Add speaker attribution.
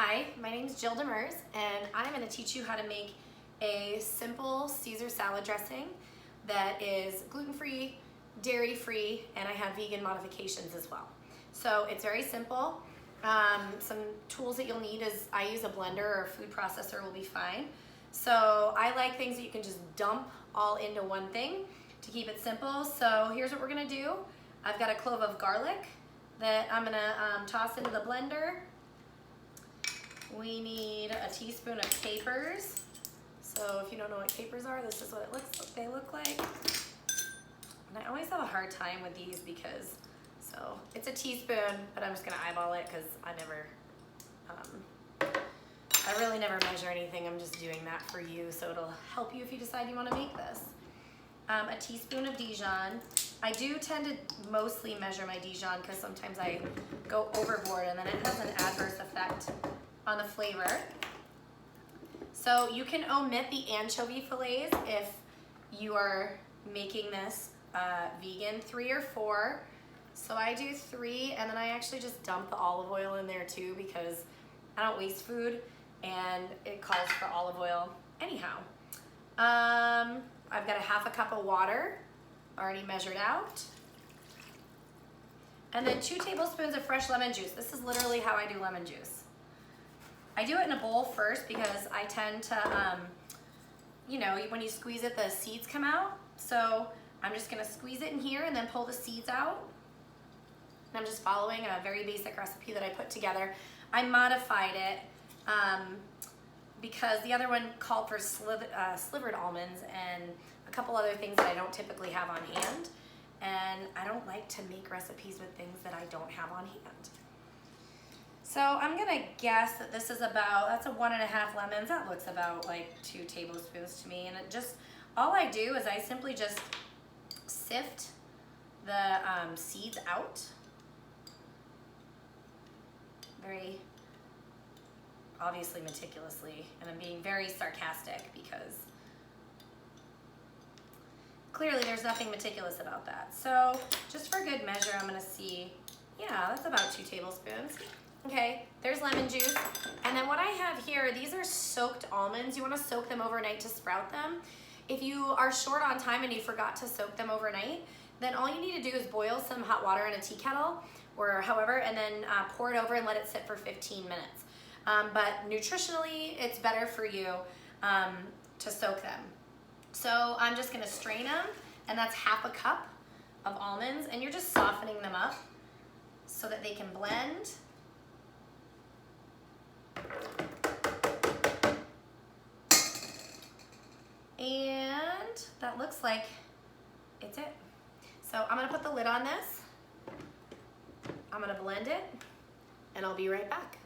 Speaker 1: Hi, my name is Jill Demers, and I'm going to teach you how to make a simple Caesar salad dressing that is gluten-free, dairy-free, and I have vegan modifications as well. So it's very simple. Some tools that you'll need is I use a blender or a food processor will be fine. So I like things that you can just dump all into one thing to keep it simple. So here's what we're going to do. I've got a clove of garlic that I'm going to toss into the blender. We need a teaspoon of capers. So if you don't know what capers are, this is what they look like. And I always have a hard time with these because, so it's a teaspoon, but I'm just gonna eyeball it because I really never measure anything. I'm just doing that for you, so it'll help you if you decide you wanna make this. A teaspoon of Dijon. I do tend to mostly measure my Dijon because sometimes I go overboard and then it has an adverse effect on the flavor. So you can omit the anchovy fillets if you are making this vegan, 3 or 4. So I do 3, and then I actually just dump the olive oil in there too because I don't waste food and it calls for olive oil anyhow. I've got a half a cup of water already measured out. And then 2 tablespoons of fresh lemon juice. This is literally how I do lemon juice. I do it in a bowl first because I tend to, you know, when you squeeze it, the seeds come out. So I'm just gonna squeeze it in here and then pull the seeds out. And I'm just following a very basic recipe that I put together. I modified it because the other one called for slivered almonds and a couple other things that I don't typically have on hand. And I don't like to make recipes with things that I don't have on hand. So I'm gonna guess that this is about, that's a 1.5 lemons. That looks about like 2 tablespoons to me. And it just, all I do is I simply just sift the seeds out. Very obviously meticulously, and I'm being very sarcastic because clearly there's nothing meticulous about that. So just for good measure, I'm gonna see, yeah, that's about 2 tablespoons. Okay, there's lemon juice. And then what I have here, these are soaked almonds. You wanna soak them overnight to sprout them. If you are short on time and you forgot to soak them overnight, then all you need to do is boil some hot water in a tea kettle or however, and then pour it over and let it sit for 15 minutes. But nutritionally, it's better for you to soak them. So I'm just gonna strain them, and that's half a cup of almonds, and you're just softening them up so that they can blend. And that looks like it's it. So I'm gonna put the lid on this. I'm gonna blend it, and I'll be right back.